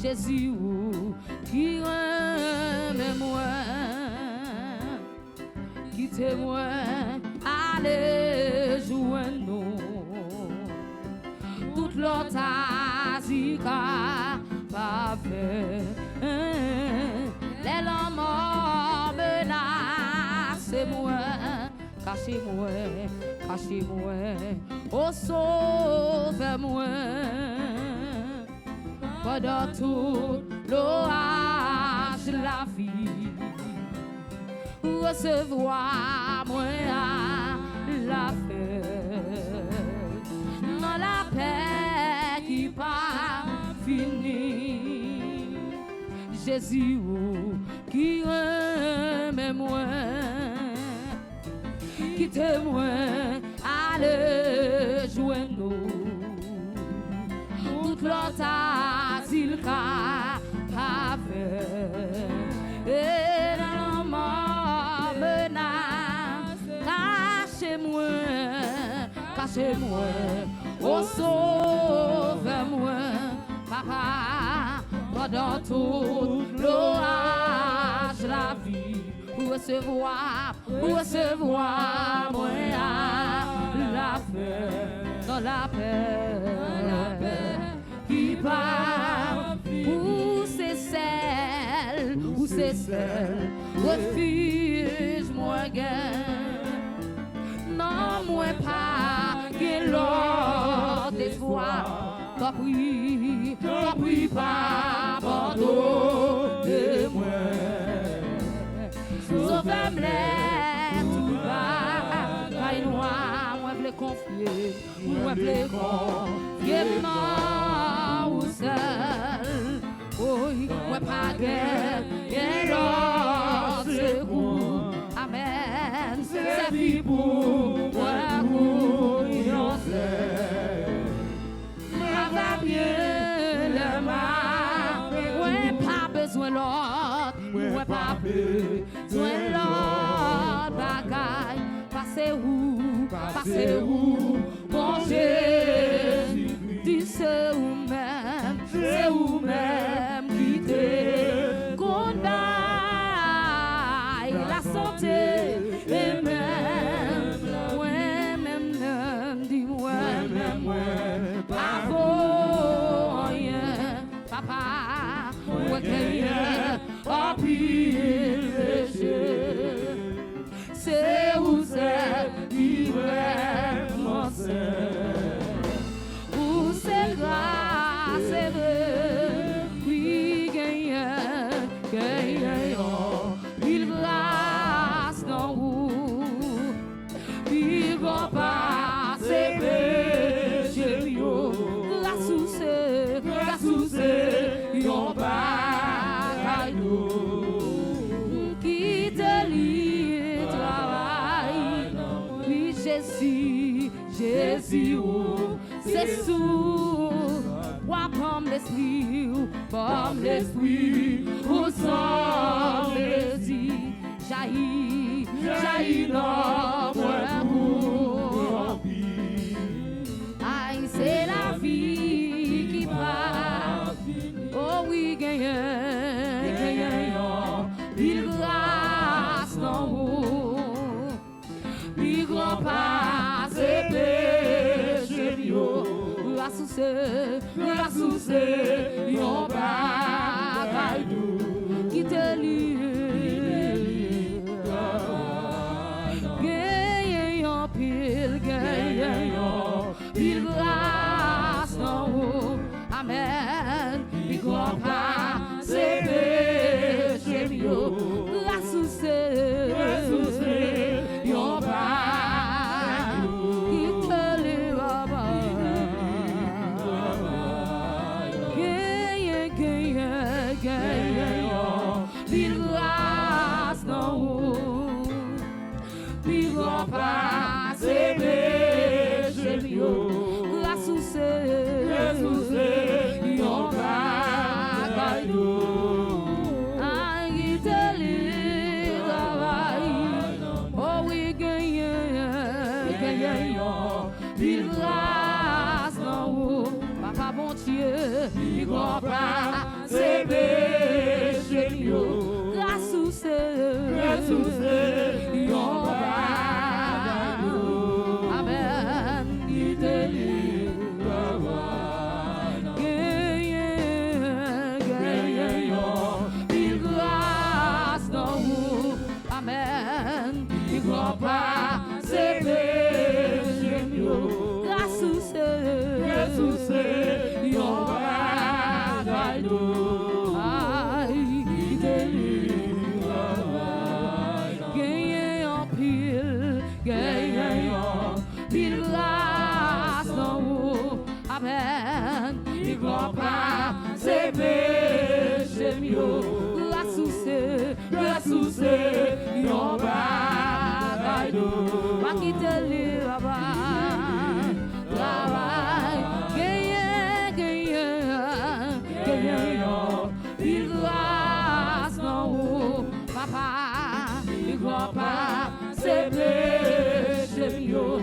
Jésus qui aime moi, quittez-moi, allez joindre nous. Toute l'autre azika pas fait. Les hommes menacez-moi, cachez-moi, cachez-moi, oh sauve-moi. Pendant tout l'orage la vie, recevoir moi la fête, dans la paix qui pas finie. Jésus qui aime moi, quittez-moi, allez joindre nous. Toute l'autre asile qu'a fait et dans ma menace, cachez-moi, cachez-moi, oh sauve-moi, papa, pendant tout l'orage la vie, recevoir moi la paix, dans la paix. Qui part, où c'est celle, refuge moi gain. Non, moi pas, que l'ordre d'espoir, compris pas, pardonnez-moi. Sauvez-moi tout bas, caille noir, moi je le confier, moi je le confier, ou seul, oui, moi pas guerre, et l'autre secours, amen, c'est vie pour moi, couillon seul, moi va bien le mal, moi pas besoin l'autre, moi pas besoin l'autre bagaille, passez où, bon Jésus, dis c'est où même qui te condamne la santé et même dis-moi pas rien papa moi qu'un pile péché c'est où c'est qui vraiment c'est où c'est grâce et oui gagnant il grâce dans vous il va passer péché grâce ou c'est yon bagaille qui te lit travail oui Jésus c'est sous moi comme l'esprit au sang plaisir jaillit dans moi aïe c'est la vie qui part oh oui gagnant il grâce dans vous il grand passe péché grâce ou c'est yon bagaille qui te lie gagnant pile grâce dans vous amen il grand passe péché grâce ou c'est yon bagaille qui te lie il grâce dans vous il va passer péché grâce ou c'est yon bagaille il te lit travail oh oui gagnant il grâce dans vous papa bon Dieu il va passer qui délivre, gagné en pile grâce en haut, amen, il croit pas, c'est péché mieux, grâce ou c'est, yon bagaille d'eau, pas qui délivre, travail, il grâce en haut, papa, il croit pas, c'est péché mieux,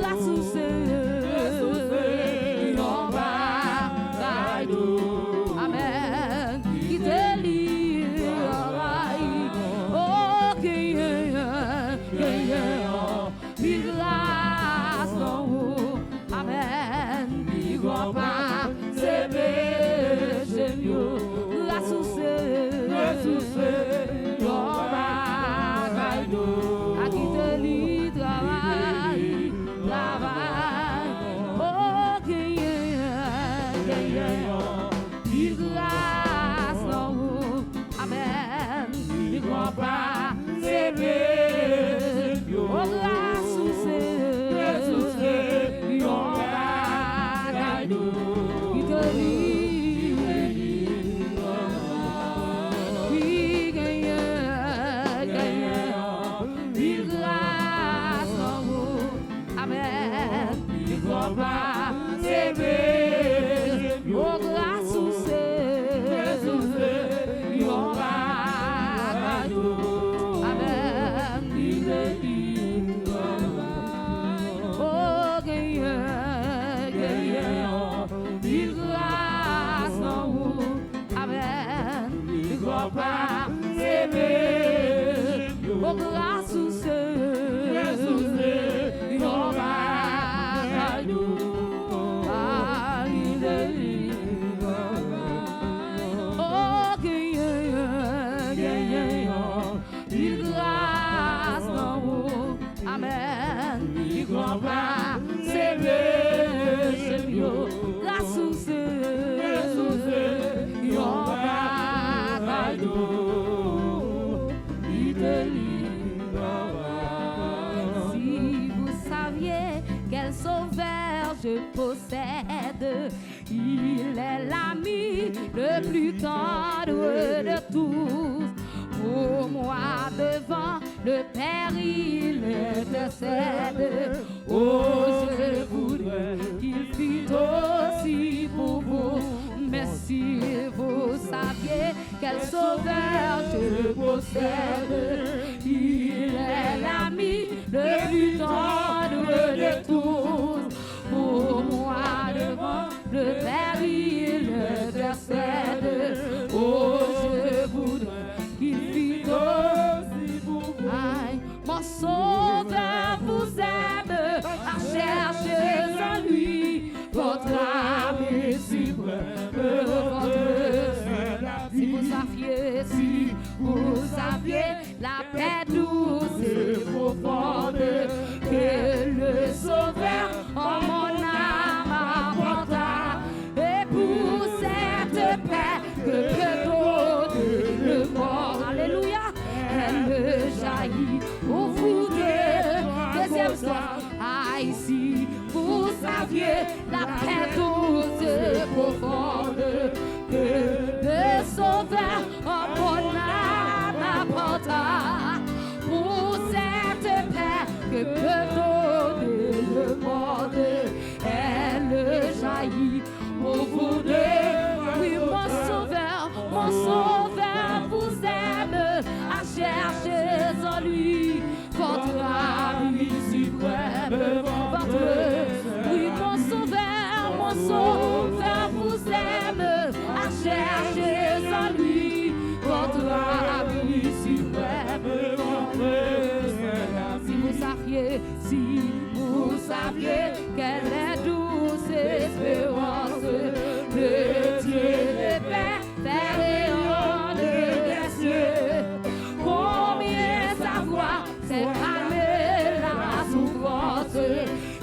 grâce ou c'est, yon bagaille d'eau, amen, qui délivre, oh, il grâce en haut, amen, il croit pas, c'est péché mieux, grâce ou c'est, yon bagaille d'eau, à qui te lit travail, oh, il grâce en haut, amen, il croit pas, c'est péché mieux, oh, grâce ou c'est, yon bagaille d'eau, qui te lit. C'est péché, oh grâce ou c'est, yon bagaille d'eau, amen, il est dit, oh il grâce en haut, amen, il croit pas, c'est péché, oh grâce ou c'est, yon bagaille d'eau. Il grâce en haut, amen, il croit pas, c'est péché mieux, grâce ou c'est, yon bagaille d'eau, il délivre. Si vous saviez quel sauveur je possède, il est l'ami le plus tendre de tous. Pour moi devant le Père il intercède. Oh, je voudrais qu'il fît aussi pour vous. Mais si vous saviez quel sauveur je possède, il est l'ami le plus tendre de tous. Pour moi devant le Père il intercède. Oh, je voudrais qu'il fit aussi pour vous. Aïe, mon sauveur vous aime, à chercher en lui votre âme suprême, votre si vous saviez la paix douce et profonde que le sauveur en mon âme apporta, et pour cette paix que donne le mort, alléluia, elle jaillit au fond de deuxième soir. Ah, ici vous saviez la paix douce et profonde que le sauveur en mon âme apporta, pour cette paix que peut donner le monde, elle jaillit au fond de, oui, mon sauveur vous aime, à chercher en lui votre ami suprême, votre, oui, mon sauveur vous aime, à chercher en lui votre ami suprême, si vous saviez quelle est douce espérance de Dieu de paix, terre et en des cieux, combien savoir c'est calmer la souffrance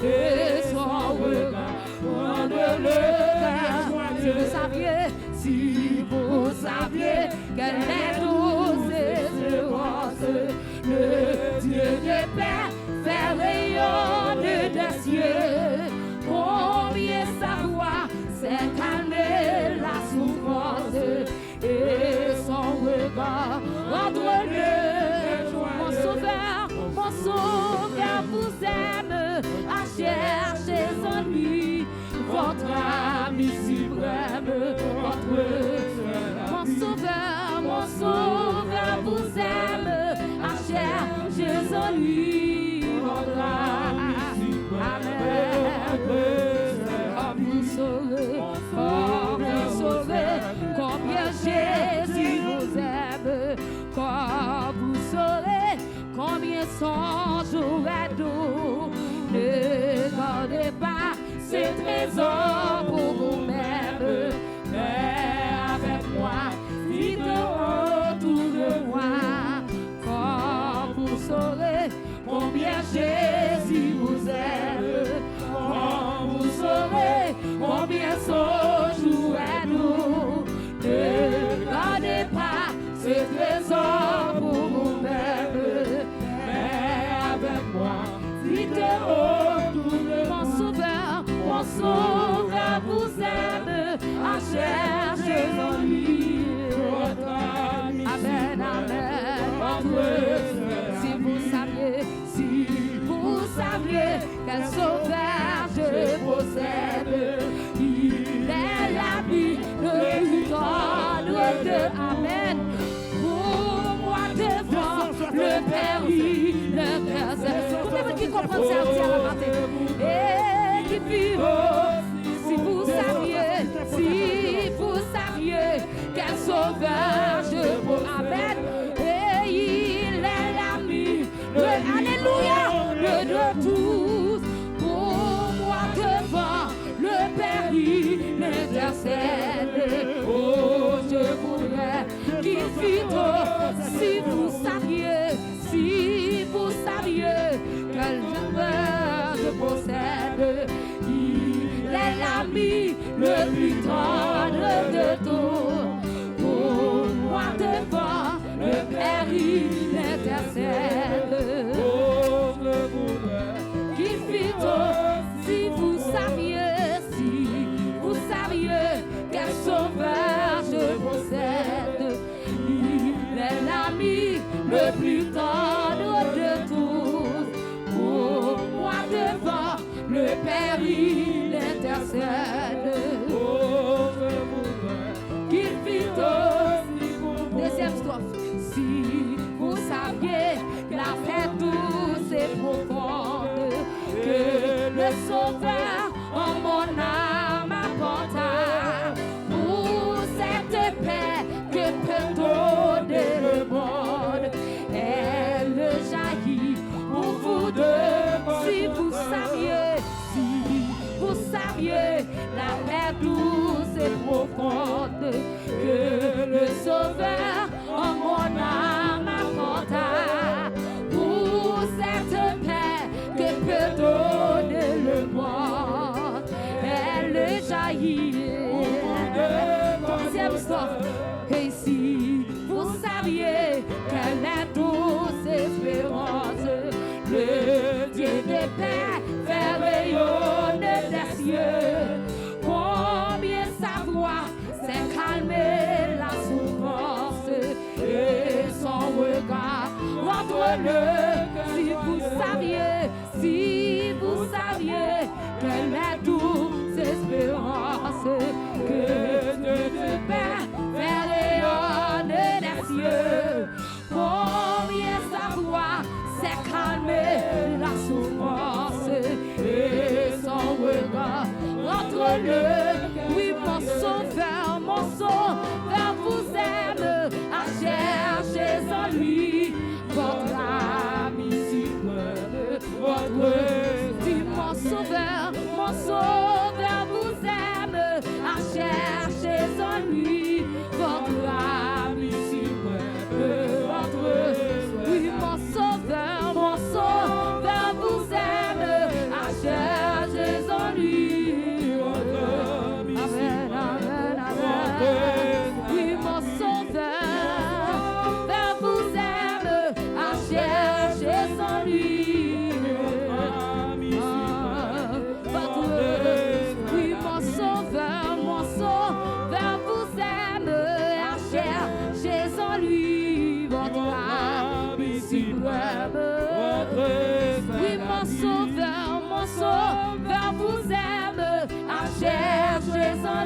et son regard prendre le cœur. Si saviez qu'elle est douce espérance, le Dieu de paix fait rayonner des cieux. Combien sa voix c'est calmer la souffrance et son regard entre-le. Mon sauveur vous aime, à chercher en lui votre ami suprême, mon sauveur vous aime, à chercher en lui votre ami suprême. Combien Jésus vous aime, quand vous saurez combien son jour est doux. Ne gardez pas ces trésors pour vous-même, mais avec moi, dites autour de moi, quand vous saurez combien Jésus vous aime, quand vous saurez combien son jour est doux. Ne gardez pas ces trésors pour vous-même, mais avec moi, dites autour de mon sauveur vous aime, à chercher en lui votre ami. Amen, amen. Si vous saviez quel sauveur je possède, il est l'ami le plus tendre de Amen. Pour moi devant le péril, le Père, tout le monde qui comprend ça aussi à la matin. Et qui vit, si vous saviez quel sauveur je possède, Amen. Et il est l'ami, alléluia, le de tous. Pour moi devant le péril, l'intercède. Oh, je voudrais qu'il fît si vous saviez quel sauveur je possède. Il est l'ami le plus tendre de tous. Pour moi devant le péril, l'intercède. Oh, je voudrais qu'il fît si vous saviez quel sauveur je possède. Il est l'ami le plus tendre de tous. Pour moi devant le péril intercède. Oh, je voudrais qu'il fît si vous. Deuxième strophe. Si vous saviez la paix douce et profonde que le Sauveur en mon âme apporta, pour cette paix que peut donner le monde, elle jaillit pour vous deux. Si vous saviez la paix douce et profonde que le Sauveur en mon âme apporta, pour cette paix que peut donner le monde, elle jaillit. Troisième strophe. Et si vous saviez qu'elle est douce espérance, le Dieu de paix fait rayonner des cieux. Combien sa voix sait calmer la souffrance et son regard entre-le. Si vous saviez qu'elle est douce espérance, que Dieu de paix fait rayonner des cieux. Combien sa voix sait calmer la souffrance et son regard entre-le. Oui, mon sauveur vous aime, à chercher en lui votre âme.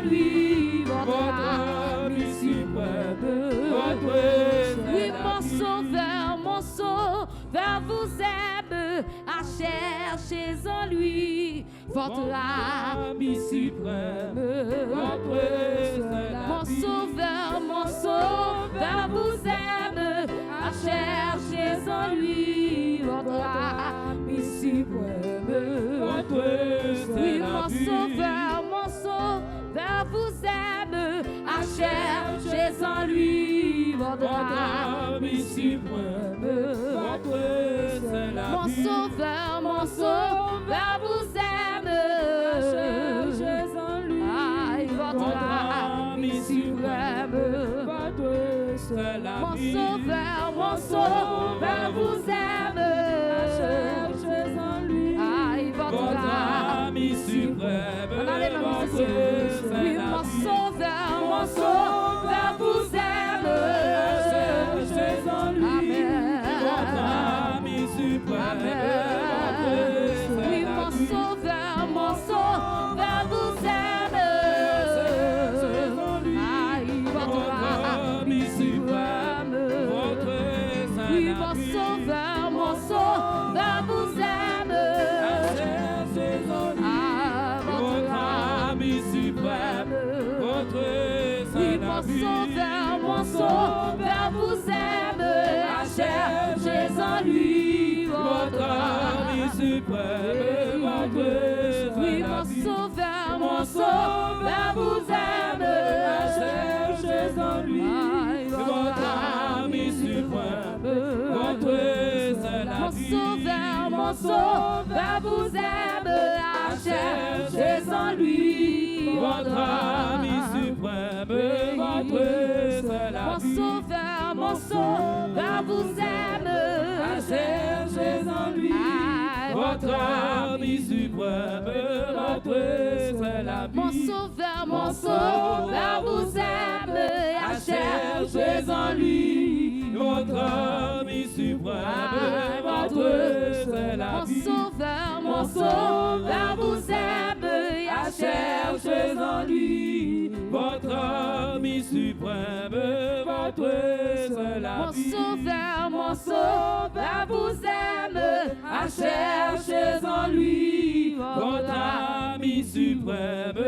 en lui, votre ami suprême, oui, mon sauveur vous aime, à chercher en lui, votre ami suprême, mon sauveur vous aime, à chercher en lui, votre ami suprême, oui, mon sauveur vous aime, à chercher en lui, votre ami suprême, mon sauveur vous aime, à chercher en lui, votre ami suprême, mon sauveur vous aime, à chercher en lui, votre ami suprême, oui, mon sauveur vous aime, à chercher en lui, votre ami suprême, oui, mon sauveur vous aime, votre ami suprême, oui, mon sauveur vous aime, votre ami suprême, oui, mon sauveur vous aime, à chercher en lui, votre ami suprême, oui, mon sauveur vous aime, à chercher en lui, votre ami suprême, mon sauveur vous aime, à chercher en lui, votre ami suprême, mon sauveur vous aime, à chercher en lui, votre ami suprême, mon sauveur vous aime, à chercher en lui, votre ami suprême, mon sauveur vous aime, à chercher en lui, votre ami suprême, mon sauveur vous aime, à chercher en lui, votre ami suprême,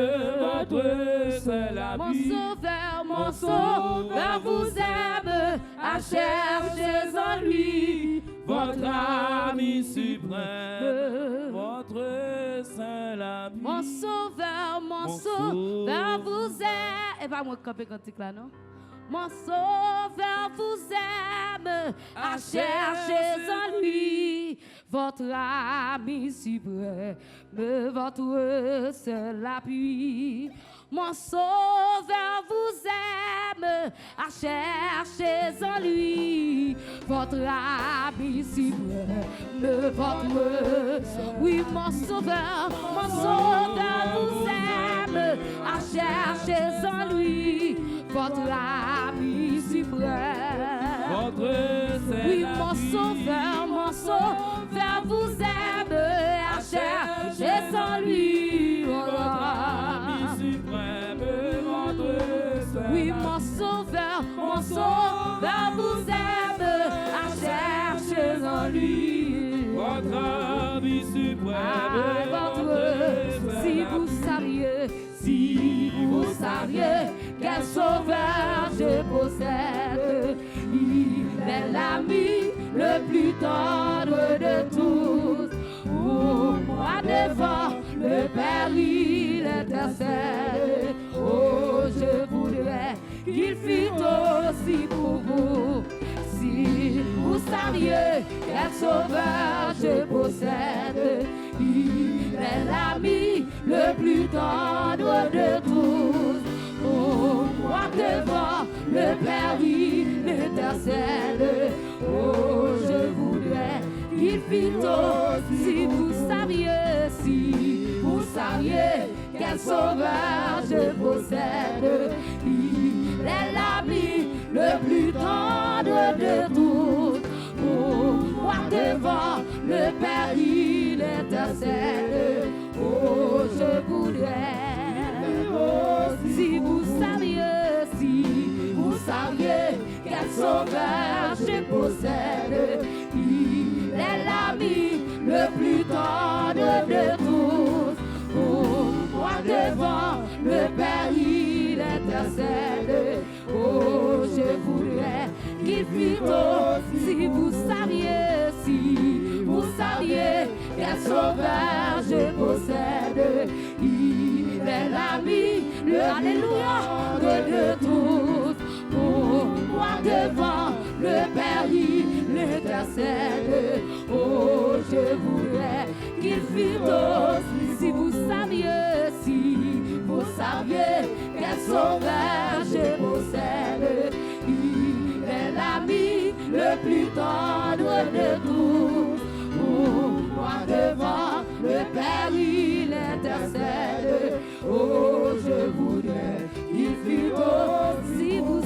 mon sauveur vous aime, à chercher en lui, votre ami suprême, votre seul ami. Mon sauveur vous aime. Et pas moi camper cantique là, non? Mon sauveur vous aime, à chercher en lui, votre ami suprême, votre seul appui. Mon sauveur vous aime, à chercher en lui, votre ami suprême, votre... Oui, mon sauveur vous aime, à chercher en lui, votre ami suprême. Oui, mon sauveur vous aime, à chercher en lui, votre ami suprême. Oui, mon sauveur vous aime, à chercher en lui, votre ami suprême. Si vous saviez quel sauveur je possède, il est l'ami le plus tendre de tous. Pour moi devant le péril intercède. Oh, je voudrais qu'il fît aussi pour vous. Si vous saviez quel sauveur je possède, il est l'ami le plus tendre de tous. Oh, moi devant le péril intercède. Oh, je voudrais qu'il fît aussi. Si vous saviez quel sauveur je possède, il est l'ami le plus tendre de tous. Oh, moi devant le péril intercède. Oh, je voudrais plus tendre de tous. Pour moi devant le Père, il intercède. Oh, je voudrais qu'il fût aussi. Si vous saviez quel sauveur je possède. Il est l'ami, le Alléluia de tous. Pour moi devant le Père, il intercède. Oh, je voudrais qu'il fût aussi. Si vous saviez quel sauveur je possède. Il est l'ami le plus tendre de tous. Pour moi devant le Père, il intercède. Oh, je voudrais qu'il fût aussi. Si vous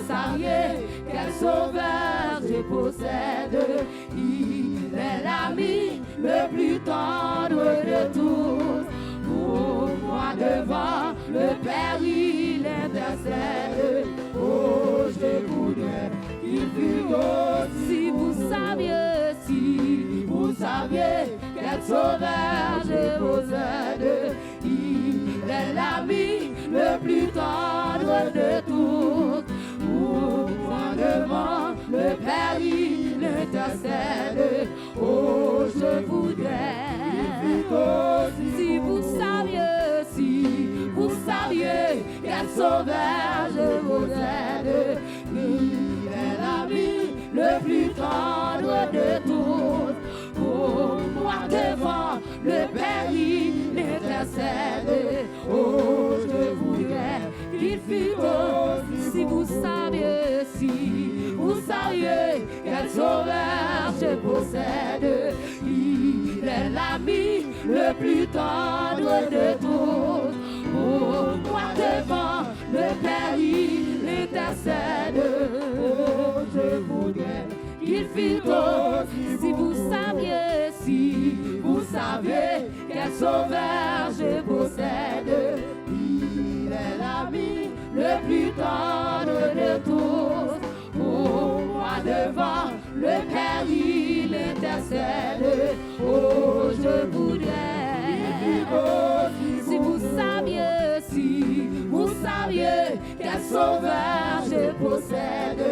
saviez quel sauveur je possède. Il est l'ami le plus tendre de tous. Pour moi devant le Père, il intercède. Oh, je voudrais qu'il fût aussi. Si vous saviez quel sauveur je possède. Il est l'ami le plus tendre de tous. Pour moi devant le Père, il intercède. Oh, je voudrais qu'il fût aussi. Si vous saviez quel sauveur je possède. Il est l'ami le plus tendre de tous. Pour moi devant le Père, il intercède. Oh, je voudrais qu'il fût aussi. Si vous saviez quel sauveur je possède. Il est l'ami le plus tendre de tous. Pour moi devant le Père, il intercède. Oh, je voudrais qu'il fût aussi. Si vous saviez quel sauveur je possède. Il est l'ami le plus tendre de tous. Pour moi devant le Père, il intercède. Oh, je voudrais si vous saviez quel sauveur je possède.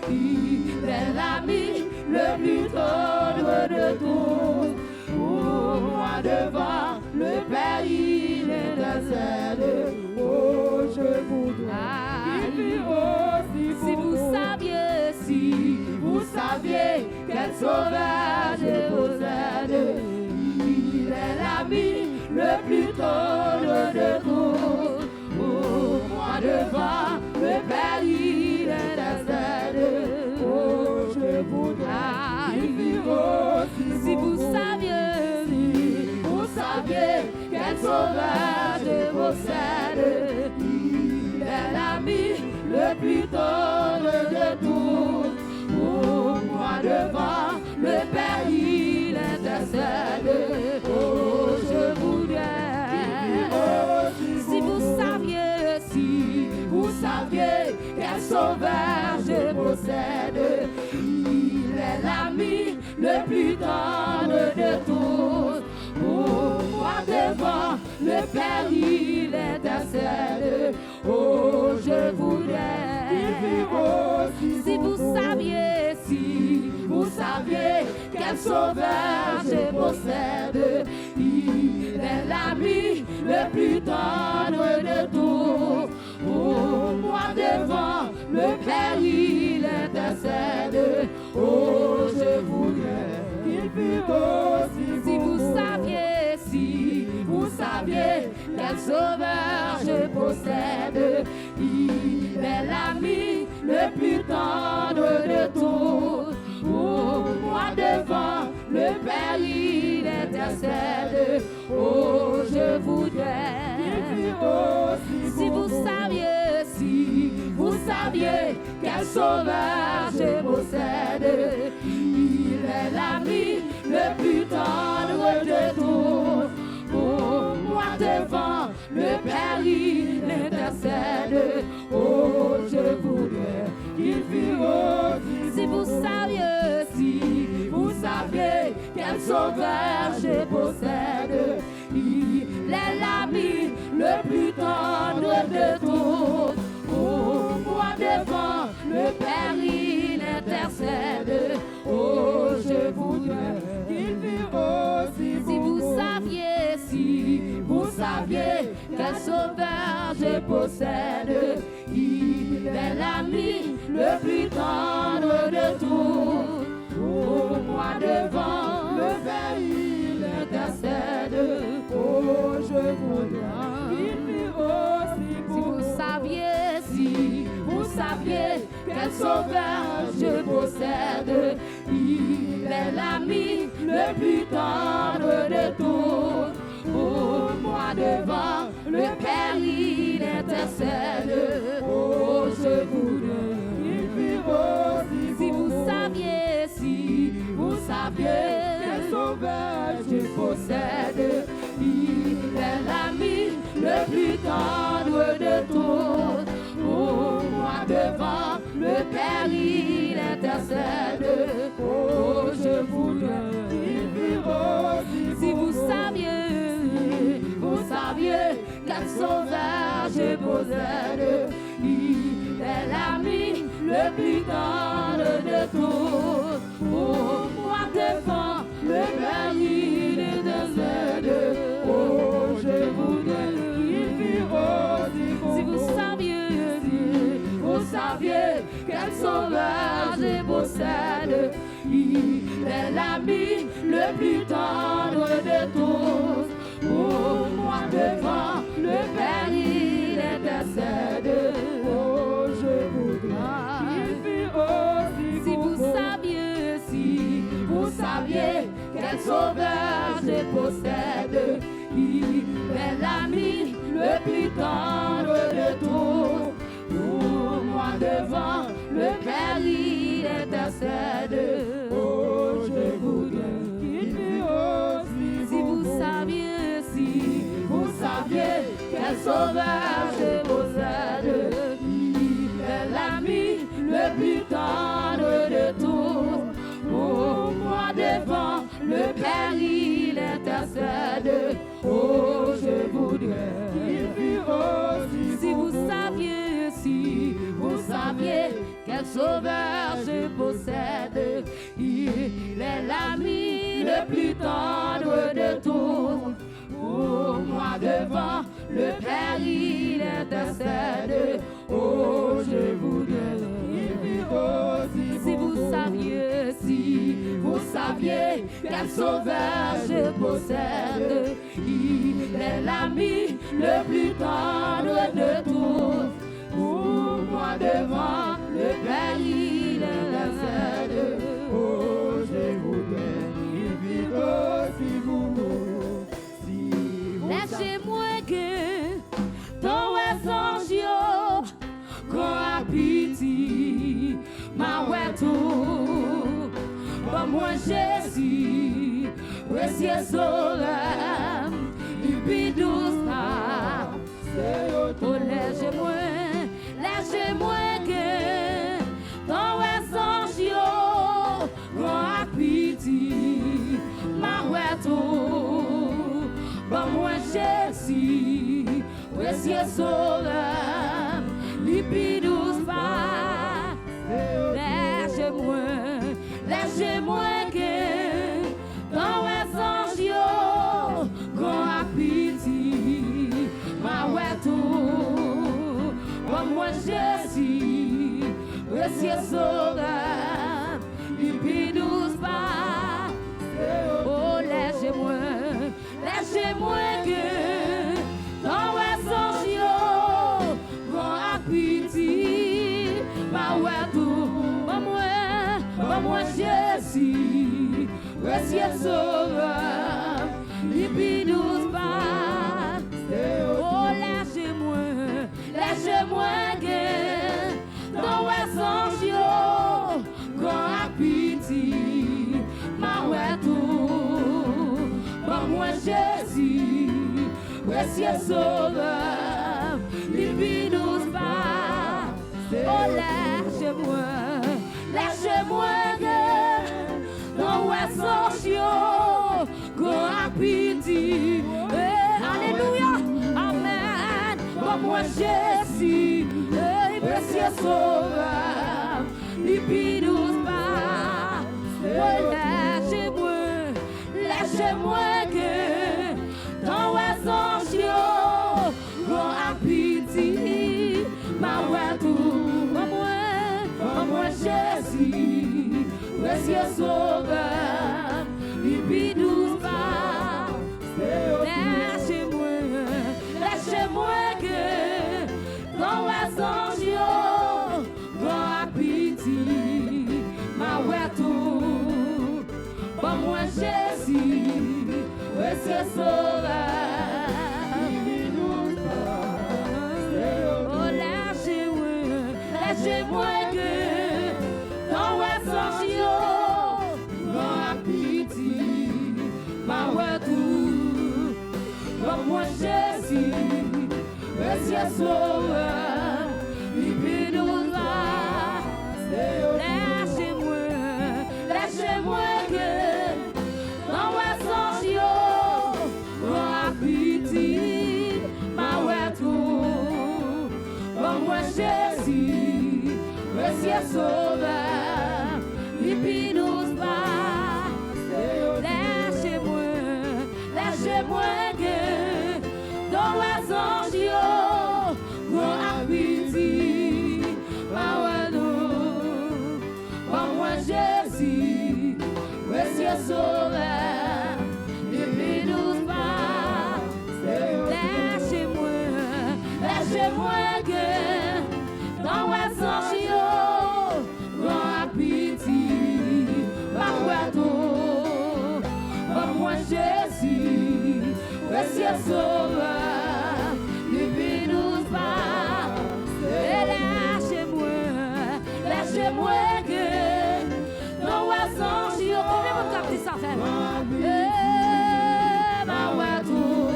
Il est l'ami le plus tendre de tous. Pour moi devant le Père, il intercède. Oh, je voudrais qu'il fût aussi. Si vous saviez quel sauveur je possède. Il est l'ami le plus tendre de tous. Pour moi devant le Père, il intercède. Oh, je voudrais qu'il fût aussi. Si vous saviez quel sauveur je possède. Il est l'ami le plus tendre de tous. Pour moi devant le Père, il intercède. Oh, je voudrais si vous saviez quel sauveur je possède. Il est l'ami le plus tendre de tous. Pour moi devant le Père, il intercède. Oh, je voudrais si vous saviez quel sauveur je possède. Il est l'ami le plus tendre de tous. Pour moi devant le Père, il intercède. Oh, je voudrais qu'il fût aussi. Si vous saviez quel sauveur je possède. Il est l'ami le plus tendre de tous. Pour moi devant le Père, il intercède. Oh, je voudrais si vous saviez quel sauveur je possède. Il est l'ami le plus tendre de tous. Pour moi devant le Père, il intercède. Oh, je voudrais qu'il fût aussi. Si vous saviez sauveur je possède. Il est l'ami le plus tendre de tous. Pour moi devant le Père il intercède. Oh, je voudrais qu'il fût aussi si vous saviez quel sauveur je possède. Il est l'ami le plus tendre de tous. Pour moi devant le Père il intercède. Oh, je voudrais qu'il fût aussi si vous saviez quel sauveur je possède. Il est l'ami le plus tendre de tous. Pour moi devant le Père il intercède. Oh, je voudrais qu'il fût aussi si vous saviez quel sauveur je possède. Il est l'ami le plus tendre de tous. Pour moi devant le Père il intercède. Oh, je voudrais qu'il fût aussi si vous saviez quel sauveur je possède. Il est l'ami le plus tendre de tous. Pour moi devant le Père il intercède. Oh, je voudrais qu'il fût aussi si vous saviez quel sauveur je possède. Il est l'ami le plus tendre de tous. Pour moi devant le Père il intercède. Oh, je voudrais qu'il fût aussi si vous saviez quel sauveur je possède. Il est l'ami le plus tendre de tous. Pour moi devant le Père il intercède. Oh, je voudrais qu'il fût aussi si vous saviez quel sauveur je possède. Il est l'ami le plus tendre de tous. Pour moi devant le Père il intercède. Oh, je voudrais qu'il fût aussi si vous saviez quel sauveur je possède. Il est l'ami le plus tendre de tous. Pour moi devant le Père il intercède. Oh, je voudrais qu'il fût aussi si vous saviez quel sauveur je possède. Il est l'ami le plus tendre de tous. Pour moi devant le Père il intercède. Oh, je voudrais qu'il fût aussi vous. Laissez-moi que ton ange qu'on pitié ma tout. Pas moi Jésus, précieux sauveur, du bidou ça. Oh, laissez-moi que ton ange qu'on pitié ma tout. Pas moi Jésus, précieux sauveur, lipidous pas. Laissez-moi que dans les anges qu'on pitié ma tout. Pas moi Jésus, précieux sauveur, lipidous pas. Oh, laissez-moi que dans les anges qu'on pitié ma tout. Pas moi Jésus, précieux sauveur, lipidous pas. Oh, laissez-moi que dans les anges qu'on pitié ma tout. Pas moi Jésus, précieux sauveur, lipidous pas. Oh, laissez-moi que dans les anges Bon moi Jésus, précieux sauveur, lipi douce pas. Lâchez-moi que dans oiseau grand appétit, ma tout, moi Jésus, précieux sauveur, lipi douce pas. Lâchez-moi que dans oiseau grand appétit, ma tout, moi Jésus, précieux sauveur, oh lâchez-moi que dans oiseau grand appétit, ma tout, moi Jésus, précieux sauveur, lipi douce pas. Lâchez-moi que dans oiseau grand appétit, ma tout, moi Jésus, précieux sauveur, lipi douce pas. Lâchez-moi que dans oiseau grand appétit, ma tout, moi Jésus, précieux sauveur, lipi douce pas. Lâchez-moi que dans oiseau grand appétit, ma tout, moi Jésus, précieux sauveur, lipi douce pas. Lâchez-moi que dans oiseau combien de temps ça fait? Ma tout,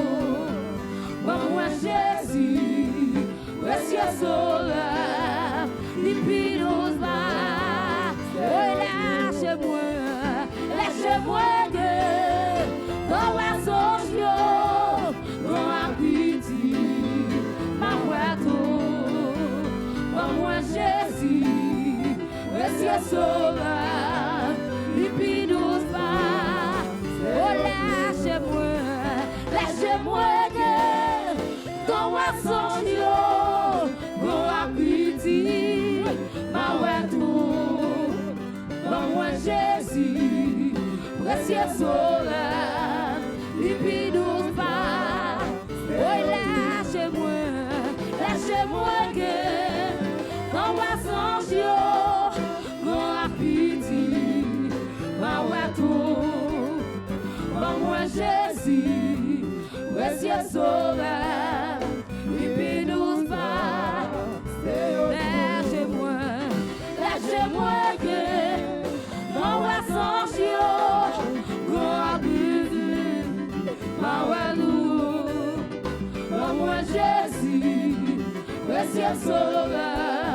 moi Jésus, précieux sauveur, lipi douce pas. Lâchez-moi que dans oiseau grand appétit, ma tout, moi Jésus, précieux sauveur, lipi douce pas. Oh lâchez-moi que dans oiseau grand appétit, ma tout, moi Jésus, précieux sauveur, lipi douce pas. Oh lâchez-moi que dans oiseau grand appétit, ma tout, moi Jésus, précieux sauveur, lipi douce pas. Lâchez-moi que dans oiseau grand appétit, ma tout, moi Jésus, précieux sauveur,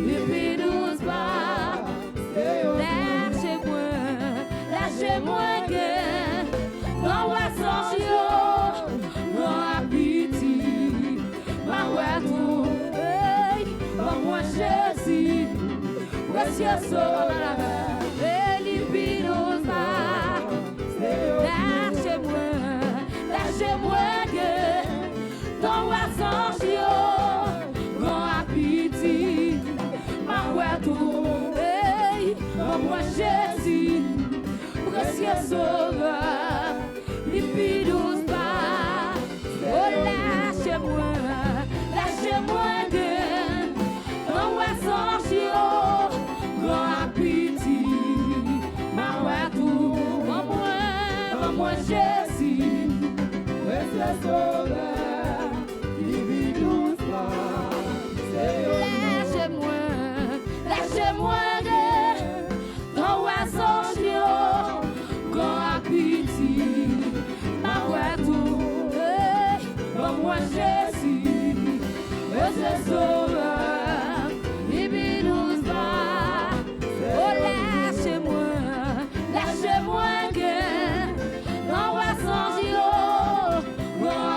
lipi douce pas. Lâchez-moi que dans oiseau grand appétit, ma tout, moi Jésus, précieux sauveur, lipi douce pas. Lâchez-moi que dans oiseau grand appétit, ma tout, moi Jésus, précieux sauveur, lipi douce pas. Oh lâchez-moi que dans oiseau grand appétit, ma tout, moi Jésus, précieux sauveur, lipi douce pas. Lâchez-moi que dans oiseau grand appétit, ma tout, moi Jésus, précieux sauveur, lipi douce pas. Oh lâchez-moi que dans oiseau grand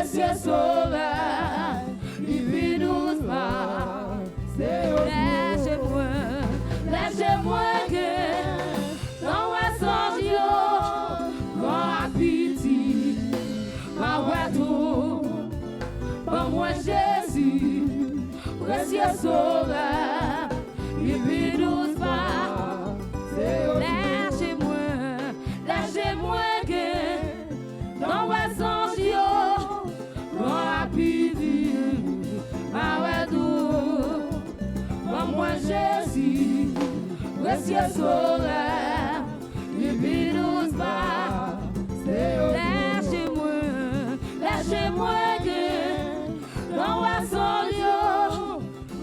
précieux sauveur, il vit doucement. Lâchez-moi que dans ma songe, grand appétit, ma retour, pour moi Jésus, précieux sauveur, il vit doucement. Lâchez-moi que dans ma songe, grand appétit, ma retour, pour moi Jésus, précieux sauveur, il vit doucement. Lâchez-moi que dans ma songe,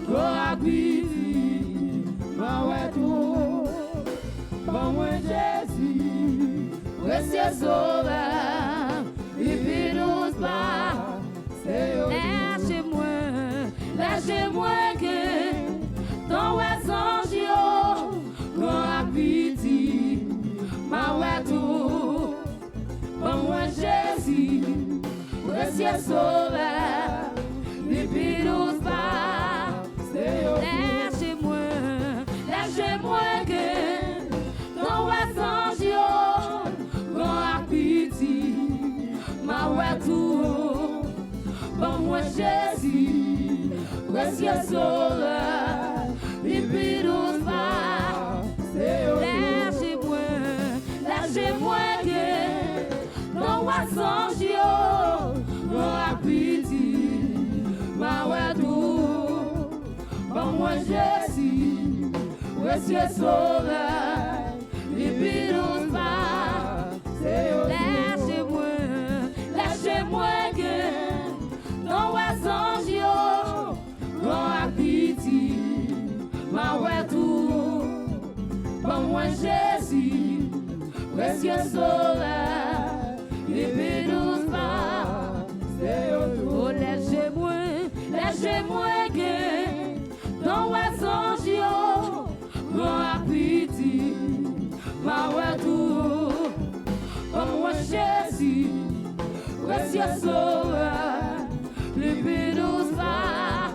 grand appétit, ma retour, pour moi Jésus, précieux sauveur, il vit doucement. Lâchez-moi que dans ma songe, grand appétit, ma retour, pour moi Jésus, précieux sauveur, il vit doucement. Lâchez-moi que dans ma songe, grand appétit, ma retour, pour moi Jésus, précieux sauveur, il vit doucement. Lâchez-moi que dans ma songe, grand appétit, ma retour, pour moi Jésus, précieux sauveur, il vit doucement. Lâchez-moi que dans ma songe, grand appétit, ma retour, pour moi Jésus, précieux sauveur, il vit doucement. Oh, lâchez-moi que dans ma songe, grand appétit, ma retour, pour moi Jésus, précieux sauveur, il vit doucement.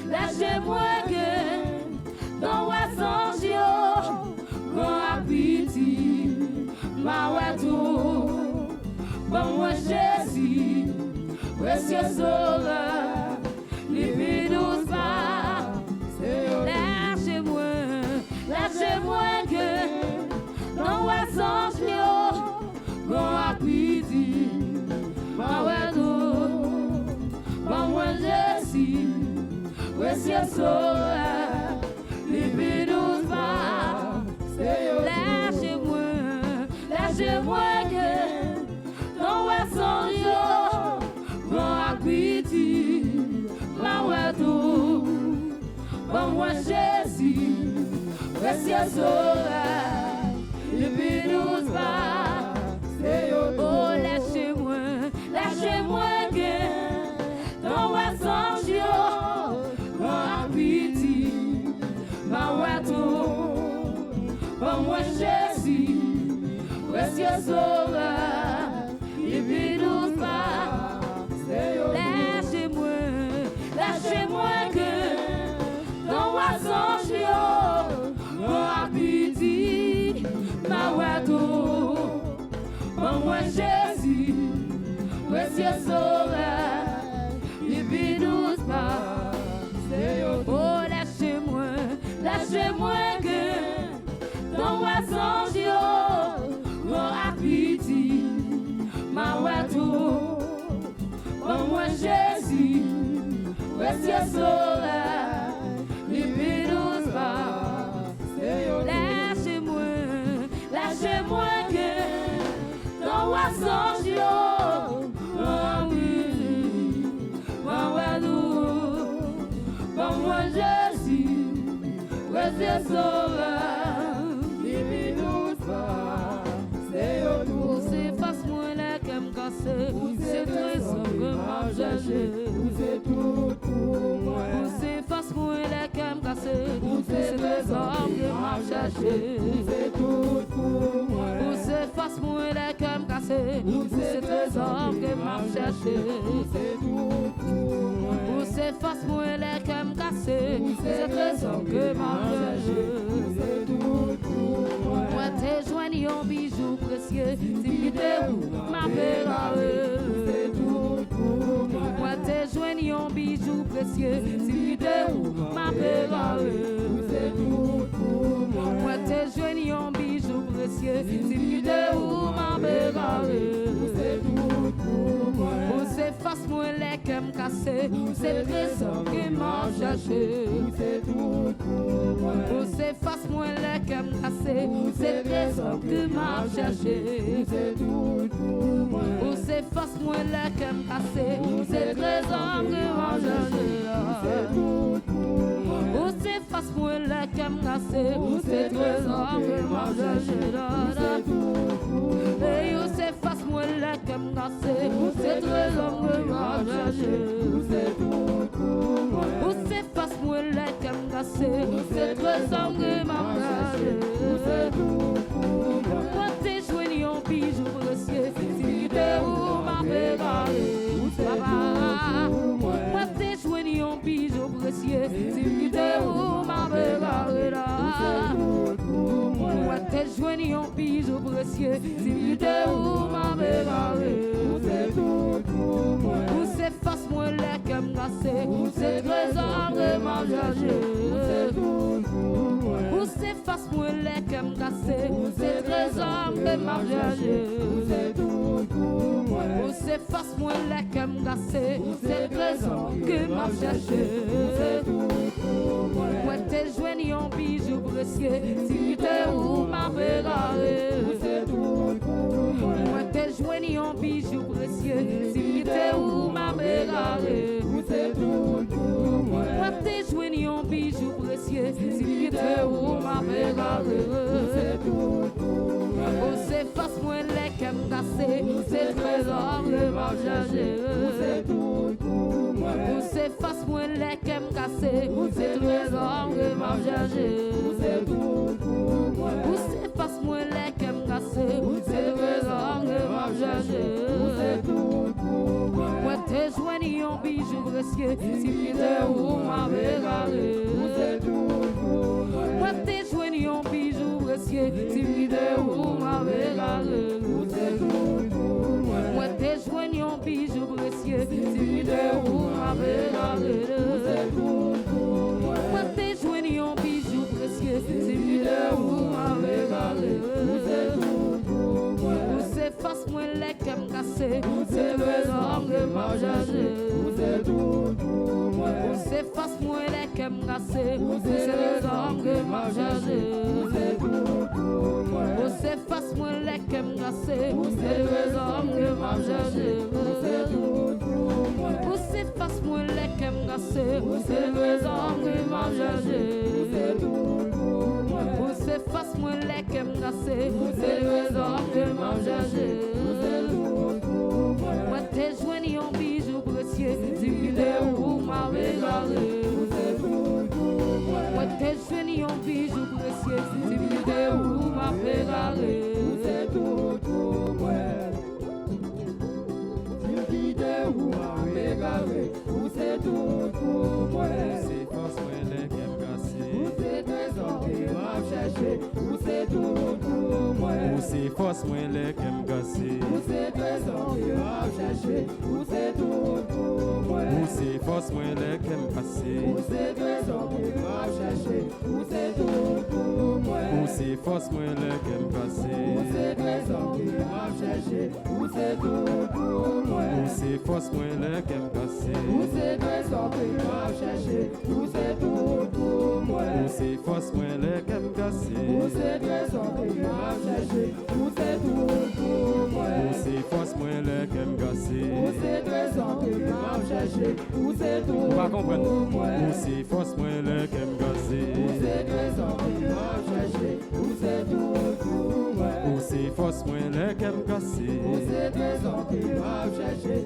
Lâchez-moi que dans ma songe, grand appétit, ma retour, pour moi Jésus, précieux sauveur, il vit doucement. Lâchez-moi que dans ma songe, grand appétit, ma retour, pour moi Jésus, précieux sauveur, il vit doucement. Lâchez-moi que dans ma songe, grand appétit, ma retour, pour moi Jésus, précieux sauveur, il vit doucement. Oh, lâchez-moi que dans ma songe, grand appétit, ma retour, pour moi Jésus, précieux sauveur, il vit doucement. Lâchez-moi que dans ma songe, grand appétit, ma retour, pour moi Jésus, précieux sauveur, il vit doucement. Oh, lâchez-moi que dans ma songe, grand appétit, ma retour, pour moi Jésus, précieux sauveur, il vit doucement. Lâchez-moi que dans ma songe, grand appétit, ma retour, pour moi Jésus, précieux sauveur, il vit doucement. C'est face-moi là qu'elle me casse, c'est très sombre, ma cherché. C'est tout pour moi. C'est face-moi là qu'elle me casse, c'est très sombre, ma cherché. C'est tout pour moi. C'est face-moi là qu'elle me casse, c'est très trésor que m'a cherché. Pour ces faces moi les qu'aime casser, c'est trésor que m'a cherché. Moi t'ai joigné un bijou précieux, si m'était où m'a pégaré. Moi t'ai joigné un bijou précieux, si m'était où m'a pégaré. Moi t'ai joigné un bijou précieux, si m'était où m'a pégaré. Pour ces faces moi les qu'aime casser, c'est trésor que m'a cherché. Pour ces faces moi les qu'aime casser, c'est trésor que m'a cherché. Pour ces faces moi les qu'aime casser, c'est trésor que m'a cherché. Pour ces faces moi les qu'aime casser, c'est trésor que m'a cherché. Et où ces faces moi les qu'aime casser, c'est trésor que m'a cherché. Où ces faces moi les qu'aime casser, c'est trésor que m'a cherché. Moi t'es joué en bijou précieux, si t'es où m'a pégaré. Moi t'es joué en bijou précieux, si t'es où m'a pégaré. Moi t'es joué en bijou précieux, si t'es où m'a pégaré. Où ces faces moi les qu'aime casser, c'est trésor que m'a cherché. Où ces faces moi les qu'aime casser, c'est trésor que m'a cherché. Où ces faces moi les qu'aime casser, c'est trésor que m'a cherché. Moi t'es joué en bijou précieux, si t'es où m'a pégaré. Moi t'es joué en bijou précieux, si t'es où m'a pégaré. Moi t'es joué en bijou précieux, si t'es où m'a pégaré. Oh c'est face moi les qu'aime casser, c'est trésor que m'a cherché. Oh c'est face moi les qu'aime casser, c'est trésor que m'a cherché. Oh c'est face moi les qu'aime casser, c'est trésor que m'a cherché. Moi t'es joigné en bijou précieux, si t'es où m'a pégaré. Moi t'es joigné en bijou précieux, si t'es où m'a pégaré. Moi t'es joigné en bijou précieux, si t'es où m'a pégaré. Moi t'es joigné en bijou précieux, si t'es où m'a pégaré. C'est face moi les qu'aime casser, c'est trésor que m'a cherché. C'est face moi les qu'aime casser, c'est trésor que m'a cherché. C'est face moi les qu'aime casser, c'est trésor que m'a cherché. C'est face moi les qu'aime casser, c'est trésor que m'a cherché. C'est face moi les qu'aime casser, c'est trésor que m'a cherché. Moi t'es joigné en bijou précieux, si t'es où m'a pégaré. Moi t'es joigné en bijou précieux, si t'es où m'a pégaré. Si t'es où m'a pégaré, c'est tout pour moi. C'est force moi les qu'aime casser, c'est trésor que m'a cherché. C'est tout pour moi. C'est force moi les qu'aime casser, c'est trésor que m'a cherché. C'est tout pour moi. C'est force moi les qu'aime casser, c'est trésor que m'a cherché. C'est tout pour moi. C'est force moi les qu'aime casser, c'est trésor que m'a cherché. C'est tout pour moi. C'est force moi les qu'aime casser, c'est trésor que m'a cherché. C'est tout pour moi. C'est force moi les qu'aime casser, c'est trésor que m'a cherché. C'est tout pour moi. C'est force moi les qu'aime casser, c'est trésor que m'a cherché. C'est tout pour moi. C'est force moi les qu'aime casser, c'est trésor que m'a cherché. C'est tout pour moi. C'est force moi les qu'aime casser, c'est trésor que m'a cherché.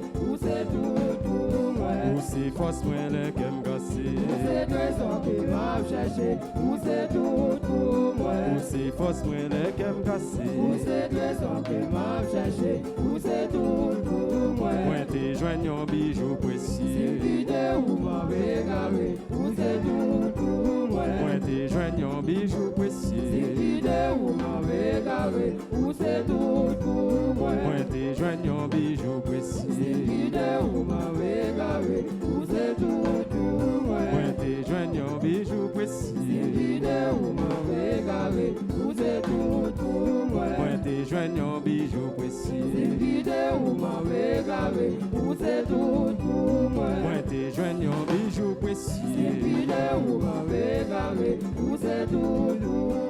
C'est tout pour moi. C'est force moi les qu'aime casser, c'est trésor que m'a cherché. C'est tout pour moi. C'est force moi les qu'aime casser, c'est trésor que m'a cherché. C'est tout pour moi. joignent un bijou précieux. Sylvide ou m'avez garé, vous êtes tout moi. Moi t'es joignent un bijou précieux. Sylvide ou m'avez garé, vous êtes tout moi. Moi t'es joignent un bijou précieux. Sylvide ou m'avez garé, vous êtes tout moi. Moi t'es joignent un bijou précieux. Sylvide ou m'avez garé, vous êtes tout moi. Moi t'es joignent un bijou précieux. Sylvide ou m'avez garé, vous êtes tout moi. Moi t'es joignent un bijou précieux. Sylvide ou m'avez garé, vous êtes tout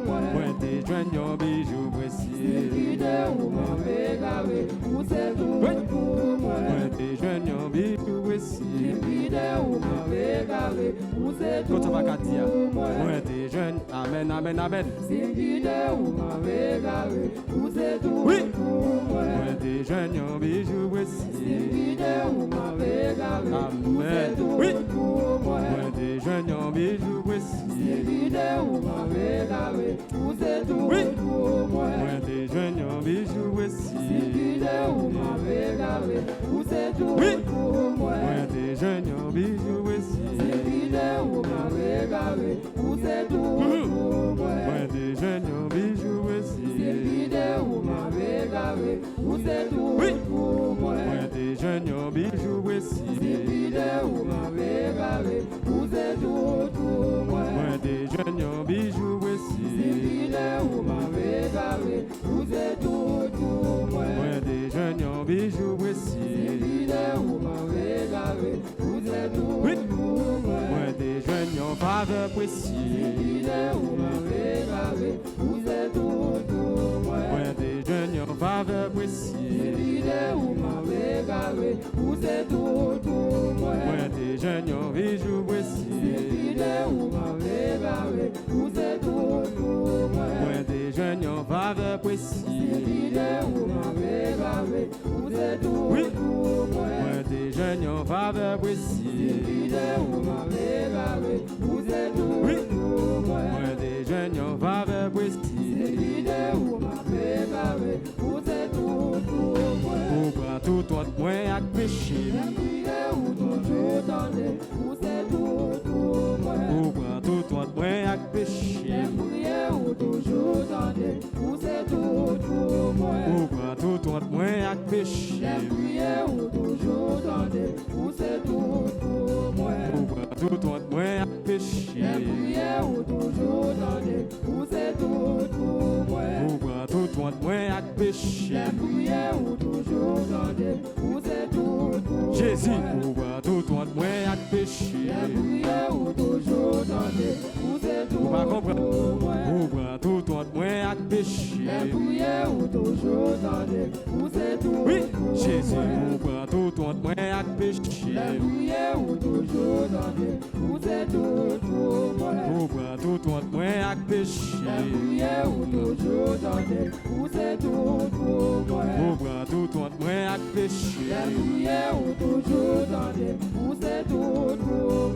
moi. Moi t'es joignent un bijou précieux. Sylvide ou m'avez garé, vous êtes tout moi. Moi t'es joignent un bijou précieux. Sylvide ou m'avez garé, vous êtes Quand on va qu'à dire, tout moi. moi t'es jeune, amen, amen, amen. Sylvide ou m'avez garé, vous êtes tout Oui. moi. Moi t'es jeune, un bijou précieux. Sylvide ou m'avez garé, vous Amen. êtes Oui. tout moi. Moi t'es jeune, un bijou précieux. Sylvide ou m'avez garé, vous êtes tout Oui. moi. Moi t'es jeune, un bijou précieux. Sylvide ou m'avez garé, vous êtes tout Oui. moi. Moi t'es jeune, un bijou précieux. Sylvide ou m'avez garé, vous êtes tout moi. Moi t'es jeune, un bijou précieux. Sylvide ou m'avez garé, vous êtes tout Oui. moi. Moi t'es jeune, un bijou précieux. Sylvide ou m'avez garé, vous êtes tout moi. Moi t'es jeune, un bijou précieux. Sylvide ou m'avez garé, vous êtes tout moi. Moi t'es jeune, un bijou précieux. Sylvide ou m'avez garé, vous êtes Oui. tout moi. Moi t'es jeune, un faveur précieux. Sylvide ou m'avez garé, vous êtes tout moi. Moi t'es jeune, un faveur précieux. Sylvide ou m'avez garé, vous êtes tout moi. Moi t'es jeune, un bijou précieux. Sylvide ou m'avez garé, vous êtes tout moi. Moi t'es jeune, un faveur précieux. Sylvide ou m'avez garé, vous êtes tout Oui. moi. Moi t'es jeune, un faveur précieux. Sylvide ou m'avez garé, vous êtes Oui. tout moi. Moi t'es jeune, un faveur précieux. Sylvide ou m'avez garé, vous êtes tout moi. Pour prendre tout autre moi à péché. Priez ou toujours tendez, vous êtes tout moi. Pour prendre tout autre moi à péché. Priez ou toujours tendez, vous êtes tout moi. Pour prendre tout autre moi à péché. Priez ou toujours tendez, vous êtes tout moi. Pour prendre tout autre moi à péché. Priez ou toujours tendez, vous êtes tout moi. Pour prendre tout autre moi à péché. Priez ou toujours tendez, vous êtes tout Jésus, moi. pour prendre tout autre moi à péché. Priez ou toujours tendez, vous êtes Vous pas comprendre. tout moi. Pour prendre tout autre moi à péché. Priez ou toujours tendez, vous êtes tout Oui, Jésus, pour prendre tout autre moi à péché. Priez ou toujours tendez, vous êtes tout moi. Pour prendre tout autre moi à péché. Priez ou toujours tendez, vous êtes tout moi. Pour prendre tout autre moi à péché. Priez ou toujours tendez, vous êtes tout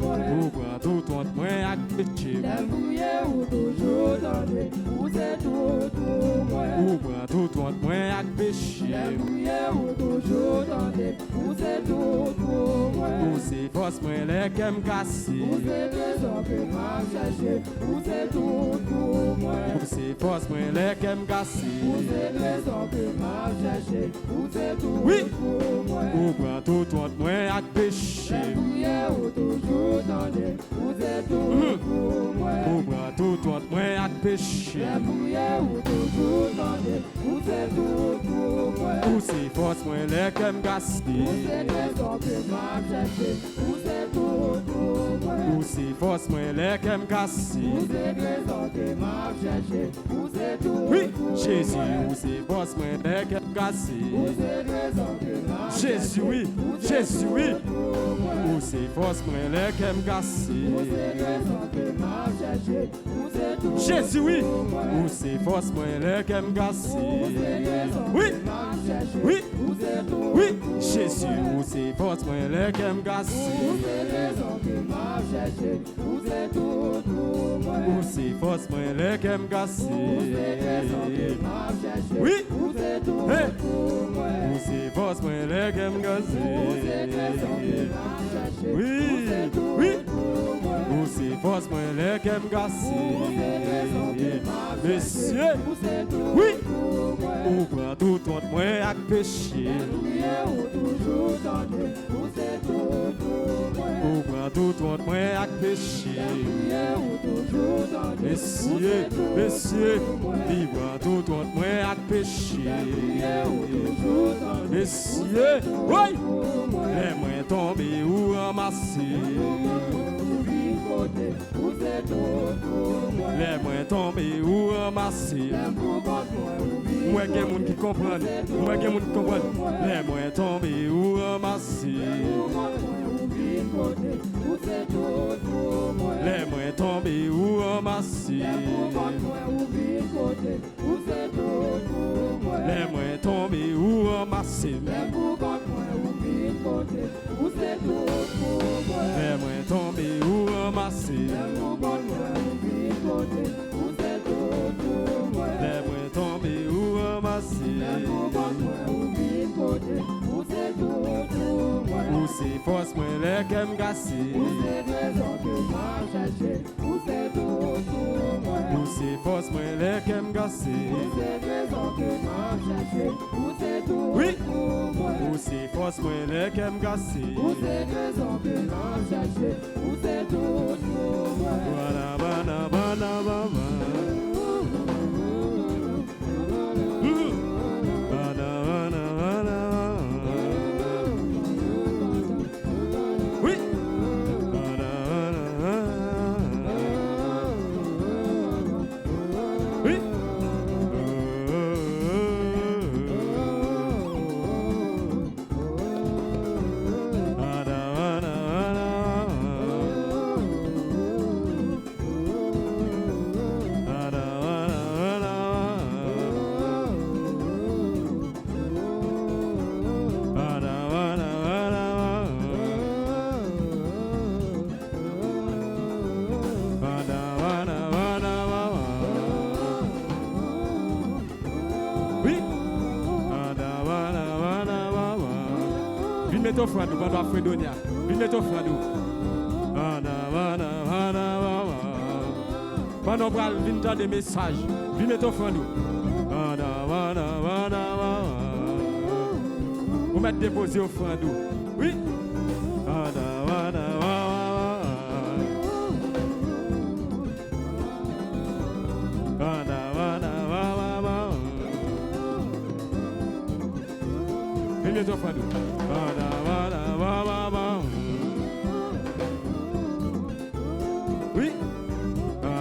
moi. Pour prendre tout autre moi à péché. Priez ou toujours tendez, vous êtes tout moi. Pour prendre tout autre moi à péché. Priez ou toujours tendez, vous êtes tout moi. Pour ces forces moi les qui me cassent. Vous êtes trésor que m'a cherché, vous êtes tout moi. Pour ces forces moi les qui me cassent. Vous êtes trésor que m'a cherché, vous êtes tout Oui. moi. Pour prendre tout autre moi à péché. Priez ou toujours tendez, vous êtes tout moi. Pour prendre tout autre moi à péché. Priez ou toujours tendez, vous êtes tout moi. Pour ces forces moi les qui me cassent. Vous êtes trésor que m'a cherché, vous êtes tout moi. Pour ces forces moi les qui me cassent. Vous êtes trésor que m'a cherché, vous êtes tout Oui, moi. Jésus, pour ces forces moi les qui me cassent. Vous êtes trésor que m'a Jésus, oui, Jésus, oui. Pour ces forces moi les qui me cassent. Vous êtes trésor que m'a cherché, vous êtes tout Jésus, oui. Pour ces forces moi les qui me cassent. Oui, oui, vous êtes tout oui, Jésus, pour ces forces moi les qui me cassent. Vous êtes trésor que m'a cherché, vous êtes tout moi. Pour ces forces moi les qui me cassent. Vous êtes trésor que m'a cherché, Oui. vous êtes tout Hey. moi. Pour ces forces moi les qui me Vous êtes cassent. Oui, oui. Ou c'est force moi les qu'aime gasser. Monsieur, oui. Ou prend tout ton moi avec péché. Ou prend tout ton moi avec péché. Monsieur, monsieur, il prend tout ton moi avec péché. Monsieur, oui. Les mains tombées ou ramassées. Les mains tombées ou ramassées. Moi, il y a des gens qui comprennent. Moi, il y a des gens qui comprennent. Les mains tombées ou ramassées. Les mains tombées ou ramassées. Les mains tombées ou ramassées. Les mains tombées ou ramassées. Les mains tombées ou ramassées. Ou c'est force moi les qu'aime gasser. Ou c'est force moi les qu'aime gasser. Oui. Ou c'est force moi les qu'aime gasser. Voilà, voilà, voilà, voilà. Mettre au front, pas de Fredonia. Mettre au front. Pendant que vous venez des messages, vous mettez au front. Vous mettez déposé au front. Oui. Venez au front.